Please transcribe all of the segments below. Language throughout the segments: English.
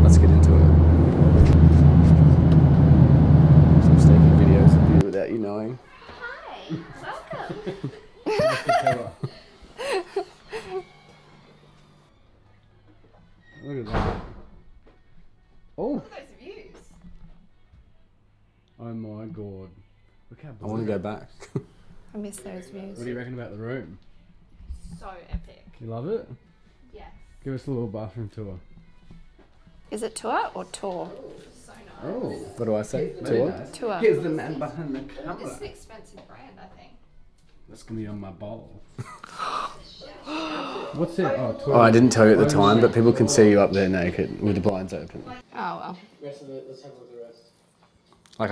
Let's get into it. So I'm taking videos of you without you knowing. Hi, welcome. Look at that. Oh! Look at those views. Oh my god. Look how I want to go back. I miss those views. What do you reckon about the room? So epic. You love it? Yes. Give us a little bathroom tour. Is it tour or tour? So nice. Oh. What do I say? Tour? Tour. Here's the man behind the camera. It's an expensive brand, I think. That's going to be on my bowl. What's it? Oh, tour. Oh, I didn't tell you at the time, but people can see you up there naked with the blinds open. Oh well. Let's have a look at the rest. Like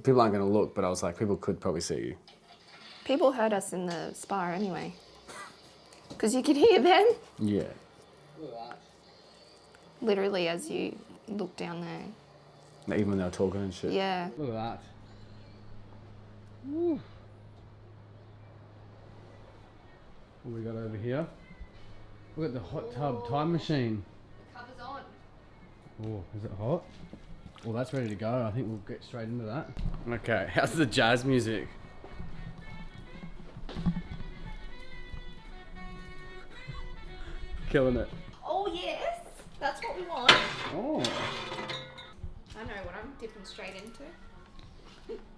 people aren't going to look, but I was like, people could probably see you. People heard us in the spa anyway. Because you could hear them. Yeah. Look at that. Literally as you look down there. Like, even when they were talking and shit. Yeah. Look at that. Woo. What we got over here? Look at the hot tub time machine. The cover's on. Oh, is it hot? Well, that's ready to go. I think we'll get straight into that. Okay, how's the jazz music? Killing it. Oh yes, that's what we want. Oh, I know what I'm dipping straight into.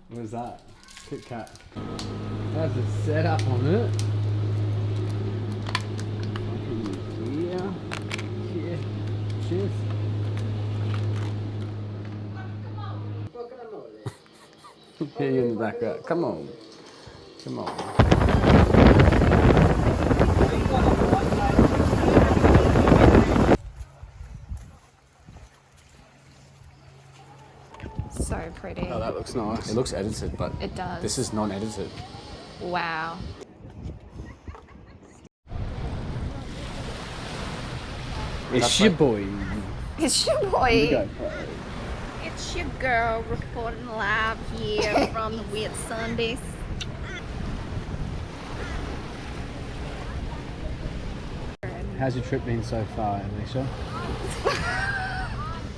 what is that? Kit Kat. That's a setup on it. Yeah. Cheers. Cheers. Hear you in the background. Come on. Come on. So pretty. Oh, that looks nice. It looks edited, but It does. this is non-edited. Wow. It's your boy. It's your boy. You go for it. It's your girl reporting live here from the Whitsundays. How's your trip been so far, Alicia?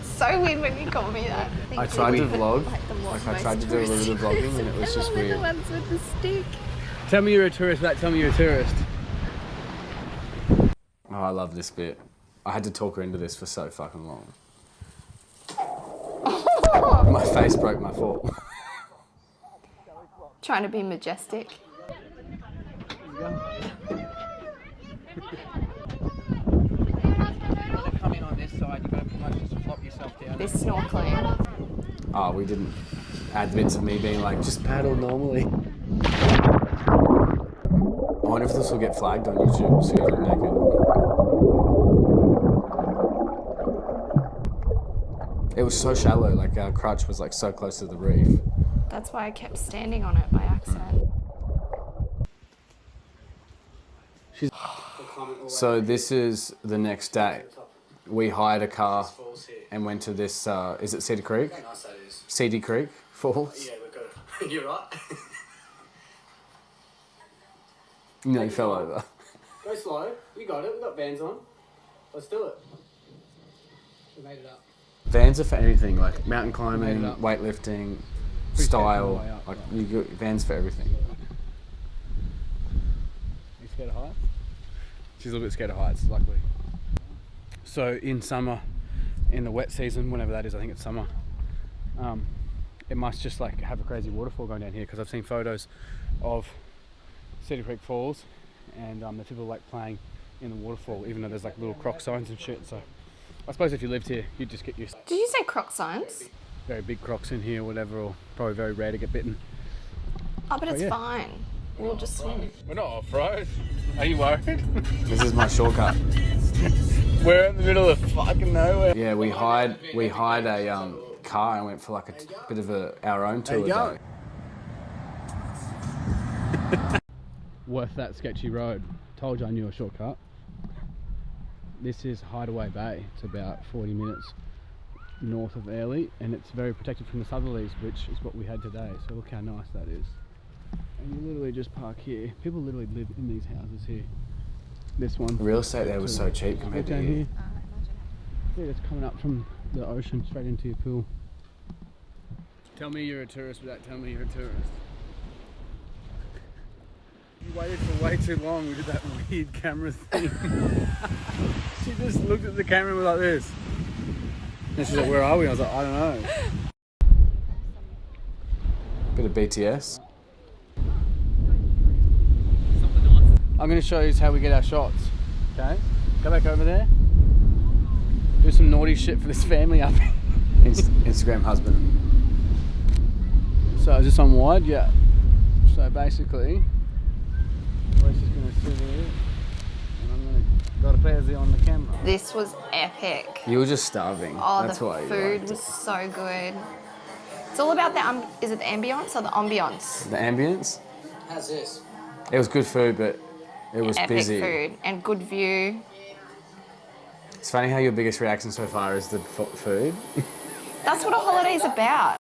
So weird when you call me that. I tried to vlog. Like I tried to do a little bit of vlogging and it was just weird. The ones with the stick. Tell me you're a tourist without telling me you're a tourist. Oh, I love this bit. I had to talk her into this for so fucking long. My face broke my fall. Trying to be majestic. Come in on this side, you've got to pretty much just flop yourself down. This snorkeling. Oh, we didn't add bits of me being like, just paddle normally. I wonder if this will get flagged on YouTube, so you look naked. It was so shallow, like our crutch was like so close to the reef. That's why I kept standing on it by accident. So this is the next day. We hired a car and went to this, is it Cedar Creek? Nice that is. Cedar Creek Falls? Yeah, we're good. You're right. You nearly fell over. Go slow. You got it. We've got Vans on. Let's do it. We made it up. Vans are for anything, like mountain climbing, Made it up. weightlifting, Pretty style, safe on the way up, like yeah. you got Vans for everything. You scared of heights? She's a little bit scared of heights, luckily. So in summer, in the wet season, whenever that is, I think it's summer, it must just like have a crazy waterfall going down here because I've seen photos of Cedar Creek Falls and the people like playing in the waterfall, even though there's like little croc signs and shit. So I suppose if you lived here, you'd just get used to Did you say croc signs? very big crocs in here, whatever, or probably very rare to get bitten. Oh, but it's yeah. fine. We'll just swim. We're not off-road. Are you worried? This is my shortcut. We're in the middle of fucking nowhere. Yeah, we hired a car and went for like a bit of our own tour. Day. Worth that sketchy road. Told you I knew a shortcut. This is Hideaway Bay. It's about 40 minutes north of Airlie, and it's very protected from the southerlies, which is what we had today. So look how nice that is. And you literally just park here. People literally live in these houses here. This one. The real estate there was so cheap compared to down here. here. Yeah, it's coming up from the ocean straight into your pool. Tell me you're a tourist without telling me you're a tourist. You waited for way too long. We did that weird camera thing. She just looked at the camera and was like this. And she's like, where are we? I was like, I don't know. Bit of BTS. I'm going to show you how we get our shots. Okay? Go back over there. Do some naughty shit for this family up here. Instagram husband. So is this on wide? Yeah. So basically, we're just going to sit here and I'm going to got a Pezzy on the camera. This was epic. You were just starving. Oh, That's the why you food liked was so good. It's all about the, is it the ambience or the ambience? The ambience? How's this? It was good food, but it was Epic busy. food and good view. It's funny how your biggest reaction so far is the food. That's what a holiday's about.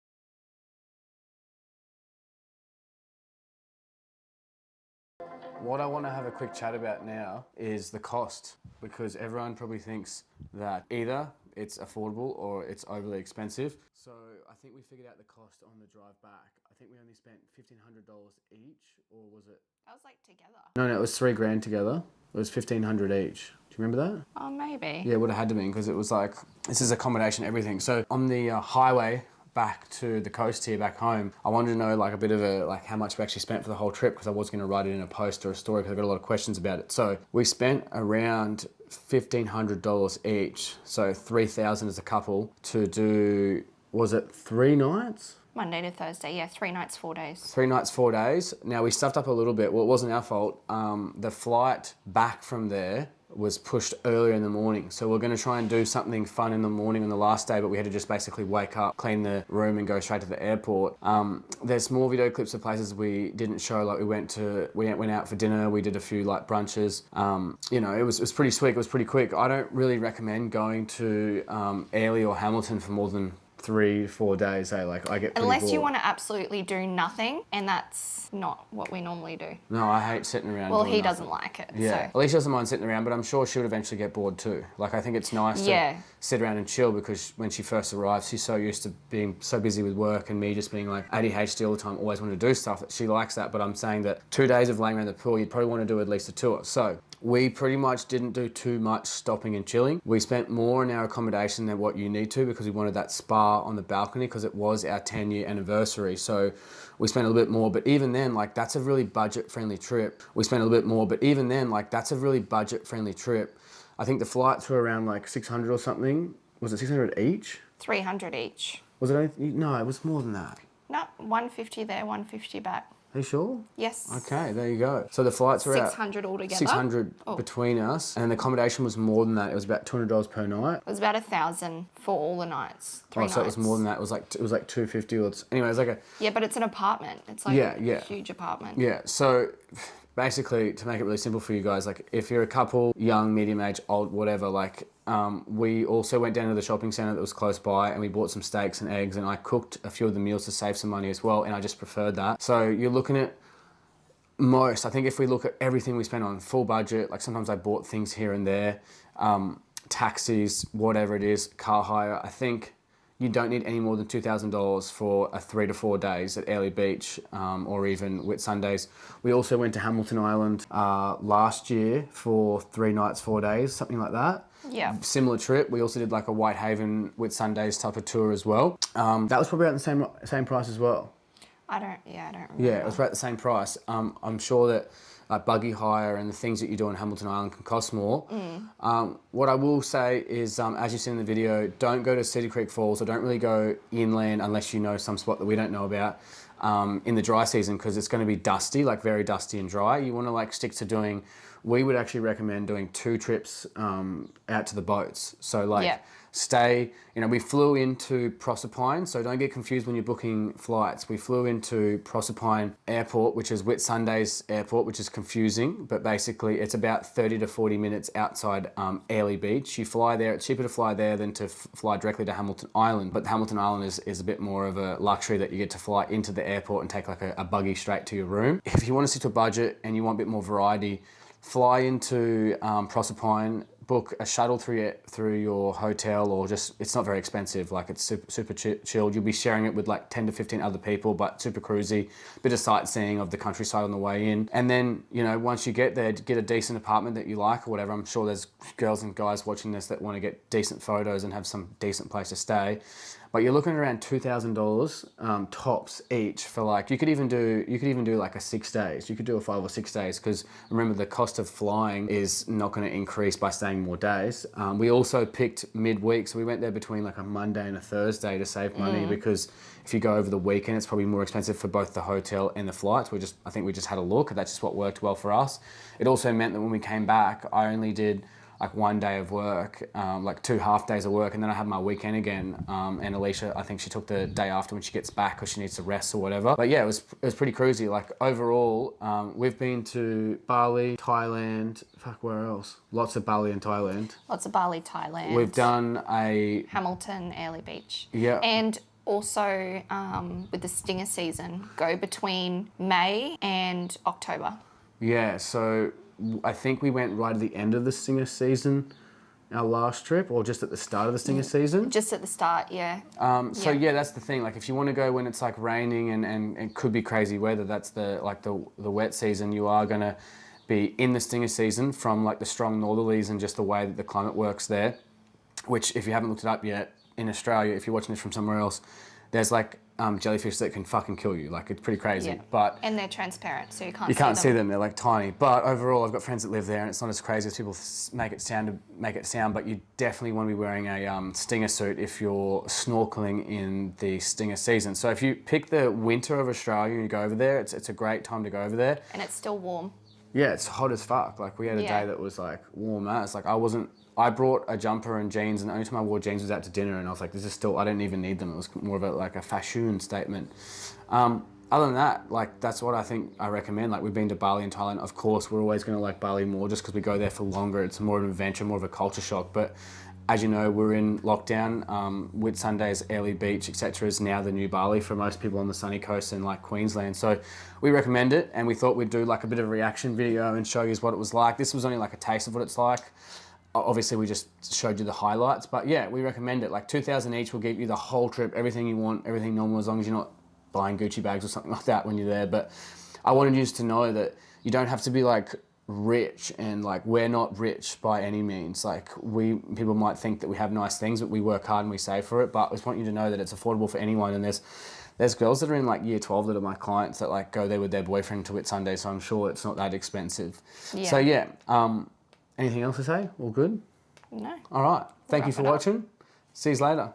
What I want to have a quick chat about now is the cost, because everyone probably thinks that either it's affordable or it's overly expensive. So I think we figured out the cost on the drive back. I think we only spent $1,500 each, or was it? That was like together. No, it was $3,000 together. It was $1,500 each. Do you remember that? Oh, maybe. Yeah, it would have had to be, because it was like, this is accommodation, everything. So on the highway back to the coast here, back home, I wanted to know like a bit of like how much we actually spent for the whole trip, because I was going to write it in a post or a story, because I got a lot of questions about it. So we spent around $1,500 each, so $3,000 as a couple to do, was it 3 nights? Monday to Thursday, yeah, 3 nights, 4 days. 3 nights, 4 days. Now we stuffed up a little bit. Well, it wasn't our fault. The flight back from there was pushed earlier in the morning. So we're going to try and do something fun in the morning on the last day, but we had to just basically wake up, clean the room and go straight to the airport. There's more video clips of places we didn't show, like we went out for dinner, we did a few like brunches. You know, it was pretty sweet, it was pretty quick. I don't really recommend going to Airlie or Hamilton for more than 3-4 days, like I get pretty Unless bored. you want to absolutely do nothing, and that's not what we normally do. No, I hate sitting around. Well, doing he nothing. doesn't like it. Yeah, So. Alicia doesn't mind sitting around, but I'm sure she would eventually get bored too. Like I think it's nice to sit around and chill, because when she first arrives, she's so used to being so busy with work and me just being like ADHD all the time, always wanting to do stuff, that she likes that. But I'm saying that 2 days of laying around the pool, you'd probably want to do at least a tour. So we pretty much didn't do too much stopping and chilling. We spent more in our accommodation than what you need to, because we wanted that spa on the balcony, because it was our 10-year anniversary. So we spent a little bit more, but even then, like that's a really budget-friendly trip. We spent a little bit more, but even then, like that's a really budget-friendly trip. I think the flights were around like 600 or something. Was it 600 each? 300 each. Was it only, no, it was more than that. No, 150 there, 150 back. Are you sure? Yes. Okay, there you go. So the flights were 600 altogether. 600 between us, and the accommodation was more than that. It was about $200 per night. It was about 1,000 for all the nights. 3 nights. So it was more than that. It was like 250 or anyway. It was like a Yeah, but it's an apartment. It's like a huge apartment. yeah. So basically, to make it really simple for you guys, like if you're a couple, young, medium age, old, whatever, like we also went down to the shopping centre that was close by, and we bought some steaks and eggs, and I cooked a few of the meals to save some money as well, and I just preferred that. So you're looking at most, I think if we look at everything we spent on full budget, like sometimes I bought things here and there, taxis, whatever it is, car hire, I think you don't need any more than $2,000 for a 3 to 4 days at Airlie Beach or even Whitsundays. We also went to Hamilton Island last year for 3 nights, 4 days, something like that. Yeah. Similar trip. We also did like a Whitehaven Whitsundays type of tour as well. That was probably around the same price as well. I don't remember. Yeah, it was about the same price. I'm sure that buggy hire and the things that you do on Hamilton Island can cost more. What I will say is, as you've seen in the video, don't go to Cedar Creek Falls, or don't really go inland unless you know some spot that we don't know about in the dry season, because it's going to be dusty, like very dusty and dry. You want to like stick to doing, we would actually recommend doing 2 trips out to the boats. So like stay, you know, we flew into Proserpine, so don't get confused when you're booking flights. We flew into Proserpine Airport, which is Whitsundays Airport, which is confusing, but basically it's about 30 to 40 minutes outside Airlie Beach. You fly there, it's cheaper to fly there than to fly directly to Hamilton Island, but Hamilton Island is a bit more of a luxury, that you get to fly into the airport and take like a buggy straight to your room. If you want to stick to a budget and you want a bit more variety, fly into Proserpine, book a shuttle through your hotel, or just, it's not very expensive, like it's super chilled. You'll be sharing it with like 10 to 15 other people, but super cruisy, bit of sightseeing of the countryside on the way in. And then, you know, once you get there, get a decent apartment that you like or whatever. I'm sure there's girls and guys watching this that want to get decent photos and have some decent place to stay. But you're looking at around $2,000 tops each for like, you could even do like a 6 days. You could do a 5 or 6 days, because remember, the cost of flying is not going to increase by staying more days. We also picked midweek, so we went there between like a Monday and a Thursday to save money, because if you go over the weekend, it's probably more expensive for both the hotel and the flights. I think we just had a look, and that's just what worked well for us. It also meant that when we came back, I only did like 1 day of work, like 2 half days of work, and then I had my weekend again. And Alicia, I think she took the day after when she gets back because she needs to rest or whatever. But yeah, it was pretty cruisy. Like overall, we've been to Bali, Thailand, where else? Lots of Bali and Thailand. Lots of Bali, Thailand. We've done Hamilton, Airlie Beach. Yeah. And also with the stinger season, go between May and October. Yeah, so I think we went right at the end of the stinger season, our last trip, or just at the start of the stinger season. Just at the start, yeah. So yeah, that's the thing. Like if you want to go when it's like raining and it could be crazy weather, that's the wet season. You are gonna be in the stinger season from like the strong northerlies and just the way that the climate works there. Which, if you haven't looked it up yet, in Australia, if you're watching this from somewhere else, there's like jellyfish that can fucking kill you. Like, it's pretty crazy. Yeah. But and they're transparent, so you can't see them. They're like tiny. But overall, I've got friends that live there, and it's not as crazy as people make it sound. But you definitely want to be wearing a stinger suit if you're snorkeling in the stinger season. So if you pick the winter of Australia and you go over there, it's a great time to go over there. And it's still warm. Yeah, it's hot as fuck. Like, we had a day that was like warm as. Like, I brought a jumper and jeans, and the only time I wore jeans was out to dinner, and I was like, this is still, I didn't even need them. It was more of a fashion statement. Other than that, like, that's what I recommend. Like, we've been to Bali and Thailand. Of course, we're always going to like Bali more just because we go there for longer. It's more of an adventure, more of a culture shock. But as you know, we're in lockdown. Whitsundays, Airlie Beach, etc. is now the new Bali for most people on the sunny coast in like Queensland. So we recommend it, and we thought we'd do like a bit of a reaction video and show you what it was like. This was only like a taste of what it's like. Obviously, we just showed you the highlights, but yeah, we recommend it. Like $2,000 each will give you the whole trip, everything you want, everything normal, as long as you're not buying Gucci bags or something like that when you're there. But I wanted you to know that you don't have to be like rich, and like, we're not rich by any means. Like, people might think that we have nice things, but we work hard and we save for it. But I just want you to know that it's affordable for anyone. And there's girls that are in like year 12 that are my clients that like go there with their boyfriend to Whitsundays, so I'm sure it's not that expensive. Yeah. So yeah, anything else to say? All good? No. All right. Thank you for watching. See you later.